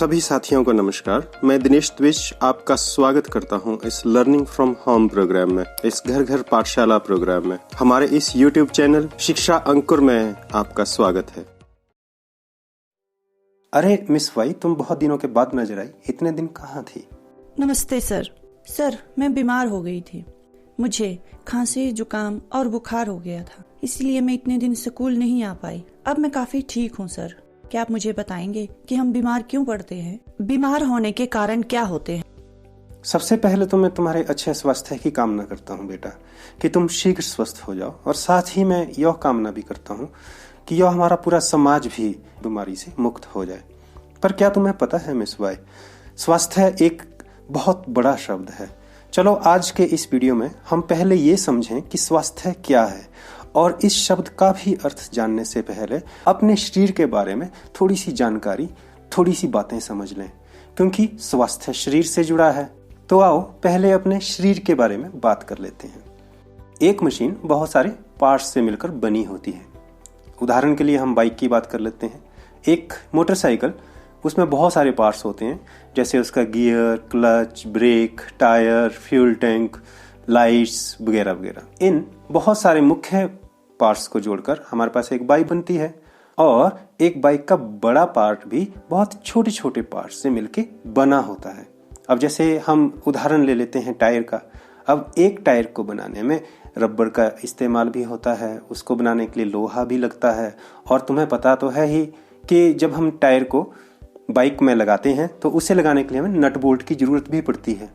सभी साथियों को नमस्कार। मैं दिनेश द्विज आपका स्वागत करता हूं इस लर्निंग फ्रॉम होम प्रोग्राम में, इस घर घर पाठशाला प्रोग्राम में। हमारे इस YouTube चैनल शिक्षा अंकुर में आपका स्वागत है। अरे मिस वाई, तुम बहुत दिनों के बाद नजर आई, इतने दिन कहाँ थी? नमस्ते सर, मैं बीमार हो गई थी। मुझे खांसी, जुकाम और बुखार हो गया था, इसलिए मैं इतने दिन स्कूल नहीं आ पाई। अब मैं काफी ठीक हूँ सर। क्या आप मुझे बताएंगे कि हम बीमार क्यों पड़ते हैं? बीमार होने के कारण क्या होते हैं? सबसे पहले तो मैं तुम्हारे अच्छे स्वास्थ्य की कामना करता हूँ बेटा, कि तुम शीघ्र स्वस्थ हो जाओ। और साथ ही मैं यह कामना भी करता हूँ कि यह हमारा पूरा समाज भी बीमारी से मुक्त हो जाए। पर क्या तुम्हें पता है मिस वाई, स्वास्थ्य एक बहुत बड़ा शब्द है। चलो आज के इस वीडियो में हम पहले ये समझें कि स्वास्थ्य क्या है, और इस शब्द का भी अर्थ जानने से पहले अपने शरीर के बारे में थोड़ी सी जानकारी, थोड़ी सी बातें समझ लें, क्योंकि स्वास्थ्य शरीर से जुड़ा है। तो आओ पहले अपने शरीर के बारे में बात कर लेते हैं। एक मशीन बहुत सारे पार्ट्स से मिलकर बनी होती है। उदाहरण के लिए हम बाइक की बात कर लेते हैं। एक मोटरसाइकिल, उसमें बहुत सारे पार्ट्स होते हैं, जैसे उसका gear, clutch, brake, tyre, fuel tank, lights वगैरह वगैरह। इन बहुत सारे मुख्य पार्ट्स को जोड़कर हमारे पास एक बाइक बनती है। और एक बाइक का बड़ा पार्ट भी बहुत छोटे छोटे पार्ट्स से मिलके बना होता है। अब जैसे हम उदाहरण ले लेते हैं टायर का। अब एक टायर को बनाने में रबर का इस्तेमाल भी होता है, उसको बनाने के लिए लोहा भी लगता है। और तुम्हें पता तो है ही कि जब हम टायर को बाइक में लगाते हैं तो उसे लगाने के लिए हमें नट बोल्ट की जरूरत भी पड़ती है।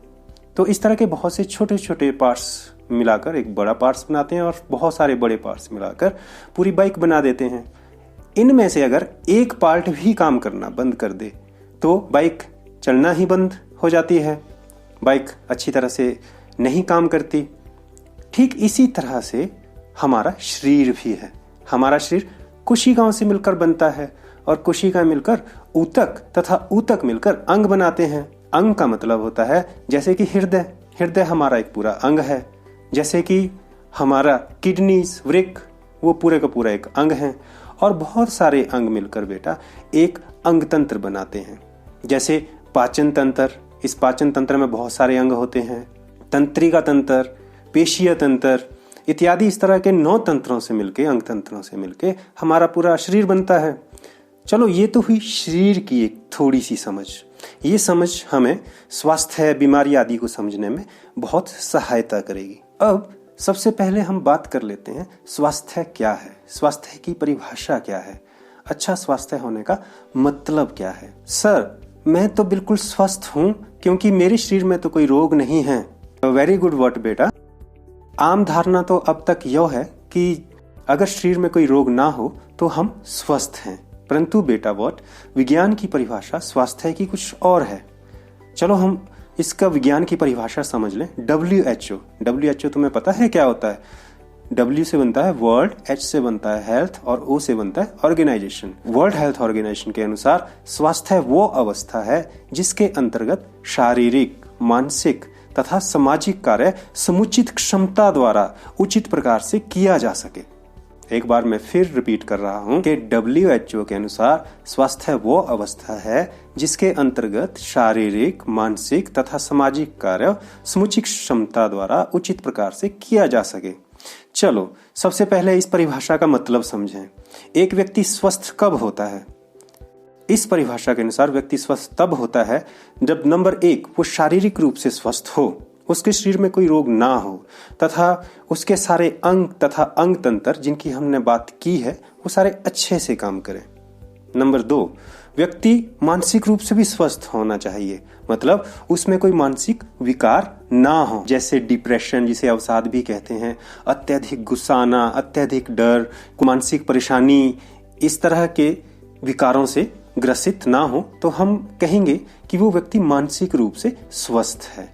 तो इस तरह के बहुत से छोटे छोटे पार्ट्स मिलाकर एक बड़ा पार्ट्स बनाते हैं, और बहुत सारे बड़े पार्ट्स मिलाकर पूरी बाइक बना देते हैं। इनमें से अगर एक पार्ट भी काम करना बंद कर दे तो बाइक चलना ही बंद हो जाती है, बाइक अच्छी तरह से नहीं काम करती। ठीक इसी तरह से हमारा शरीर भी है। हमारा शरीर कोशिकाओं से मिलकर बनता है, और कोशिकाएं मिलकर ऊतक तथा ऊतक मिलकर अंग बनाते हैं। अंग का मतलब होता है जैसे कि हृदय हमारा एक पूरा अंग है। जैसे कि हमारा किडनीज, वृक्क, वो पूरे का पूरा एक अंग है। और बहुत सारे अंग मिलकर बेटा एक अंग तंत्र बनाते हैं। जैसे पाचन तंत्र, इस पाचन तंत्र में बहुत सारे अंग होते हैं। तंत्रिका तंत्र, पेशीय तंत्र इत्यादि, इस तरह के 9 तंत्रों से मिलके, अंग तंत्रों से मिलके हमारा पूरा शरीर बनता है। चलो ये तो हुई शरीर की एक थोड़ी सी समझ। ये समझ हमें स्वास्थ्य, बीमारी आदि को समझने में बहुत सहायता करेगी। अब सबसे पहले हम बात कर लेते हैं स्वास्थ्य क्या है, स्वास्थ्य की परिभाषा क्या है, अच्छा स्वास्थ्य होने का मतलब क्या है। सर, मैं तो बिल्कुल स्वस्थ हूं क्योंकि मेरे शरीर में तो कोई रोग नहीं है। वेरी गुड वर्ड बेटा। आम धारणा तो अब तक यह है कि अगर शरीर में कोई रोग ना हो तो हम स्वस्थ हैं। परंतु बेटा विज्ञान की परिभाषा स्वास्थ्य की कुछ और है। चलो हम इसका विज्ञान की परिभाषा समझ लें। WHO तुम्हें पता है क्या होता है? W से बनता है वर्ल्ड, H से बनता है हेल्थ, और O से बनता है ऑर्गेनाइजेशन। वर्ल्ड हेल्थ ऑर्गेनाइजेशन के अनुसार स्वास्थ्य वो अवस्था है जिसके अंतर्गत शारीरिक, मानसिक तथा सामाजिक कार्य समुचित क्षमता द्वारा उचित प्रकार से किया जा सके। एक बार मैं फिर रिपीट कर रहा हूं कि WHO के अनुसार स्वास्थ्य वो अवस्था है जिसके अंतर्गत शारीरिक, मानसिक तथा सामाजिक कार्य समुचित क्षमता द्वारा उचित प्रकार से किया जा सके। चलो सबसे पहले इस परिभाषा का मतलब समझें। एक व्यक्ति स्वस्थ कब होता है? इस परिभाषा के अनुसार व्यक्ति स्वस्थ तब होता है जब नंबर 1 वो शारीरिक रूप से स्वस्थ हो, उसके शरीर में कोई रोग ना हो, तथा उसके सारे अंग तथा अंग तंत्र जिनकी हमने बात की है वो सारे अच्छे से काम करें। नंबर 2, व्यक्ति मानसिक रूप से भी स्वस्थ होना चाहिए, मतलब उसमें कोई मानसिक विकार ना हो, जैसे डिप्रेशन, जिसे अवसाद भी कहते हैं, अत्यधिक गुस्सा आना, अत्यधिक डर, मानसिक परेशानी, इस तरह के विकारों से ग्रसित ना हो तो हम कहेंगे कि वो व्यक्ति मानसिक रूप से स्वस्थ है।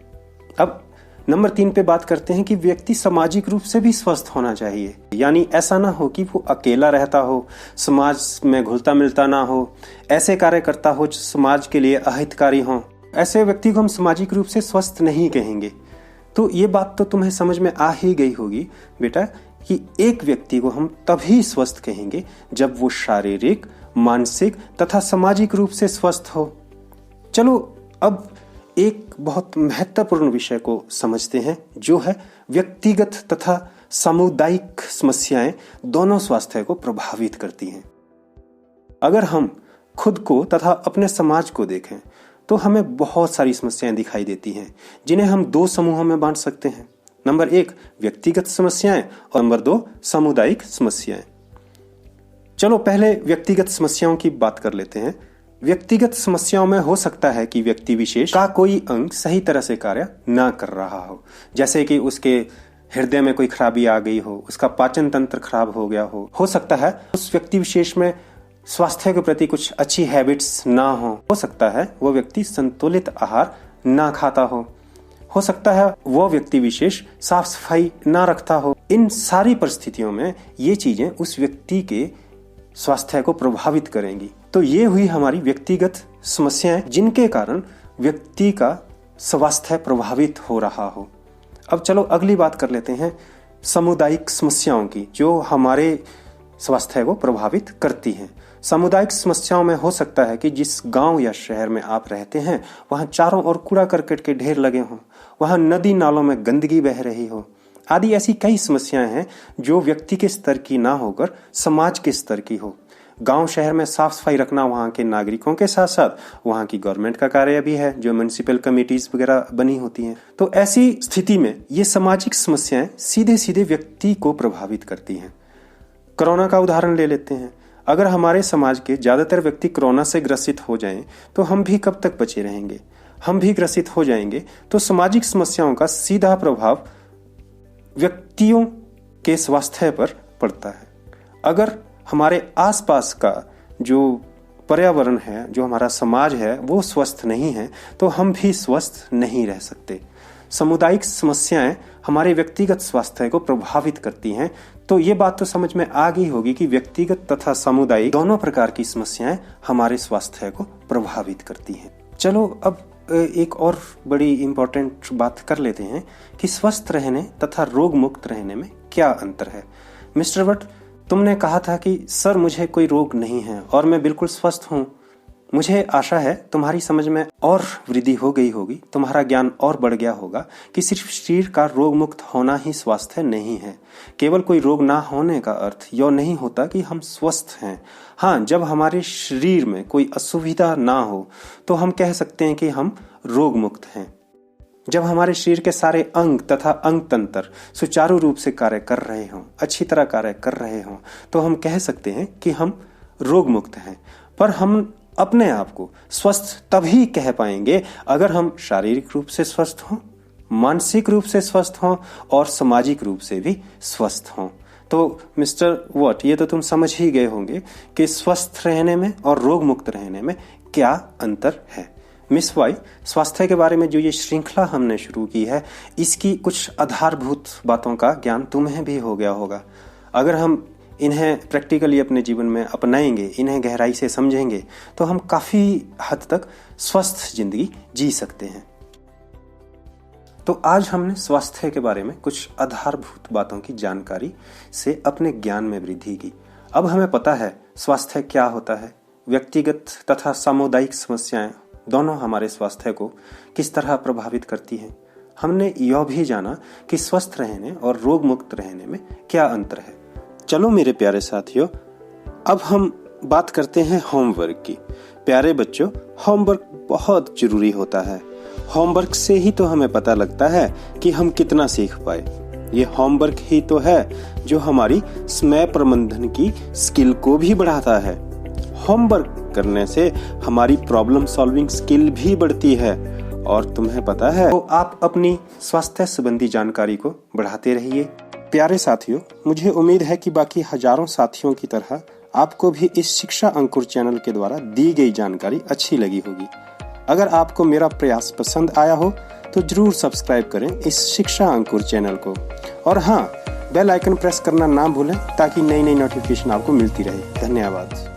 अब नंबर 3 पे बात करते हैं कि व्यक्ति सामाजिक रूप से भी स्वस्थ होना चाहिए। यानी ऐसा ना हो कि वो अकेला रहता हो, समाज में घुलता मिलता ना हो, ऐसे कार्य करता हो जो समाज के लिए अहितकारी हों। ऐसे व्यक्ति को हम सामाजिक रूप से स्वस्थ नहीं कहेंगे। तो ये बात तो तुम्हें समझ में आ ही गई होगी बेटा कि एक व्यक्ति को हम तभी स्वस्थ कहेंगे जब वो शारीरिक, मानसिक तथा सामाजिक रूप से स्वस्थ हो। चलो अब एक बहुत महत्वपूर्ण विषय को समझते हैं, जो है व्यक्तिगत तथा सामुदायिक समस्याएं दोनों स्वास्थ्य को प्रभावित करती हैं। अगर हम खुद को तथा अपने समाज को देखें तो हमें बहुत सारी समस्याएं दिखाई देती हैं, जिन्हें हम दो समूहों में बांट सकते हैं। नंबर 1 व्यक्तिगत समस्याएं और नंबर 2 सामुदायिक समस्याएं। चलो पहले व्यक्तिगत समस्याओं की बात कर लेते हैं। व्यक्तिगत समस्याओं में हो सकता है कि व्यक्ति विशेष का कोई अंग सही तरह से कार्य ना कर रहा हो, जैसे कि उसके हृदय में कोई खराबी आ गई हो, उसका पाचन तंत्र खराब हो गया हो सकता है उस व्यक्ति विशेष में स्वास्थ्य के प्रति कुछ अच्छी हैबिट्स ना हो सकता है वो व्यक्ति संतुलित आहार ना खाता हो सकता है वो व्यक्ति विशेष साफ सफाई ना रखता हो। इन सारी परिस्थितियों में ये चीजें उस व्यक्ति के स्वास्थ्य को प्रभावित करेंगी। तो ये हुई हमारी व्यक्तिगत समस्याएं, जिनके कारण व्यक्ति का स्वास्थ्य प्रभावित हो रहा हो। अब चलो अगली बात कर लेते हैं सामुदायिक समस्याओं की, जो हमारे स्वास्थ्य को प्रभावित करती हैं। सामुदायिक समस्याओं में हो सकता है कि जिस गांव या शहर में आप रहते हैं वहां चारों ओर कूड़ा करकट के ढेर लगे हों, वहां नदी नालों में गंदगी बह रही हो आदि ऐसी कई समस्याएं हैं जो व्यक्ति के स्तर की ना होकर समाज के स्तर की हो। गांव शहर में साफ सफाई रखना वहां के नागरिकों के साथ साथ वहां की गवर्नमेंट का कार्य भी है, जो म्युनिसिपल कमेटीज वगैरह बनी होती हैं। तो ऐसी स्थिति में ये सामाजिक समस्याएं सीधे सीधे व्यक्ति को प्रभावित करती हैं। कोरोना का उदाहरण ले लेते हैं। अगर हमारे समाज के ज्यादातर व्यक्ति कोरोना से ग्रसित हो जाएं तो हम भी कब तक बचे रहेंगे? हम भी ग्रसित हो जाएंगे तो सामाजिक समस्याओं का सीधा प्रभाव व्यक्तियों के स्वास्थ्य पर पड़ता है। अगर हमारे आसपास का जो पर्यावरण है, जो हमारा समाज है, वो स्वस्थ नहीं है तो हम भी स्वस्थ नहीं रह सकते। सामुदायिक समस्याएं हमारे व्यक्तिगत स्वास्थ्य को प्रभावित करती हैं। तो ये बात तो समझ में आ गई होगी कि व्यक्तिगत तथा सामुदायिक दोनों प्रकार की समस्याएं हमारे स्वास्थ्य को प्रभावित करती हैं। चलो अब एक और बड़ी इंपॉर्टेंट बात कर लेते हैं कि स्वस्थ रहने तथा रोग मुक्त रहने में क्या अंतर है। मिस्टर भट्ट, तुमने कहा था कि सर मुझे कोई रोग नहीं है और मैं बिल्कुल स्वस्थ हूँ। मुझे आशा है तुम्हारी समझ में और वृद्धि हो गई होगी, तुम्हारा ज्ञान और बढ़ गया होगा कि सिर्फ शरीर का रोग मुक्त होना ही स्वास्थ्य नहीं है। केवल कोई रोग ना होने का अर्थ यह नहीं होता कि हम स्वस्थ हैं। हाँ, जब हमारे शरीर में कोई असुविधा ना हो तो हम कह सकते हैं कि हम रोग मुक्त हैं। जब हमारे शरीर के सारे अंग तथा अंग तंत्र सुचारू रूप से कार्य कर रहे हों, अच्छी तरह कार्य कर रहे हों, तो हम कह सकते हैं कि हम रोग मुक्त हैं। पर हम अपने आप को स्वस्थ तभी कह पाएंगे अगर हम शारीरिक रूप से स्वस्थ हों, मानसिक रूप से स्वस्थ हों और सामाजिक रूप से भी स्वस्थ हों। तो मिस्टर वॉट, ये तो तुम समझ ही गए होंगे कि स्वस्थ रहने में और रोग मुक्त रहने में क्या अंतर है। मिस वाई, स्वास्थ्य के बारे में जो ये श्रृंखला हमने शुरू की है, इसकी कुछ आधारभूत बातों का ज्ञान तुम्हें भी हो गया होगा। अगर हम इन्हें प्रैक्टिकली अपने जीवन में अपनाएंगे, इन्हें गहराई से समझेंगे, तो हम काफी हद तक स्वस्थ जिंदगी जी सकते हैं। तो आज हमने स्वास्थ्य के बारे में कुछ आधारभूत बातों की जानकारी से अपने ज्ञान में वृद्धि की। अब हमें पता है स्वास्थ्य क्या होता है। व्यक्तिगत तथा सामुदायिक समस्याएं दोनों हमारे स्वास्थ्य को किस तरह प्रभावित करती हैं। हमने यह भी जाना कि स्वस्थ रहने और रोग मुक्त रहने में क्या अंतर है। चलो मेरे प्यारे साथियों, अब हम बात करते हैं होमवर्क की। प्यारे बच्चों, होमवर्क बहुत जरूरी होता है। होमवर्क से ही तो हमें पता लगता है कि हम कितना सीख पाए। ये होमवर्क ही तो है जो हमारी समय प्रबंधन की स्किल को भी बढ़ाता है। होमवर्क करने से हमारी प्रॉब्लम सॉल्विंग स्किल भी बढ़ती है। और तुम्हें पता है, तो आप अपनी स्वास्थ्य संबंधी जानकारी को बढ़ाते रहिए। प्यारे साथियों, मुझे उम्मीद है कि बाकी हजारों साथियों की तरह आपको भी इस शिक्षा अंकुर चैनल के द्वारा दी गई जानकारी अच्छी लगी होगी। अगर आपको मेरा प्रयास पसंद आया हो तो जरूर सब्सक्राइब करें इस शिक्षा अंकुर चैनल को। और हाँ, बेल आइकन प्रेस करना ना भूलें ताकि नई नई नोटिफिकेशन आपको मिलती रहे। धन्यवाद।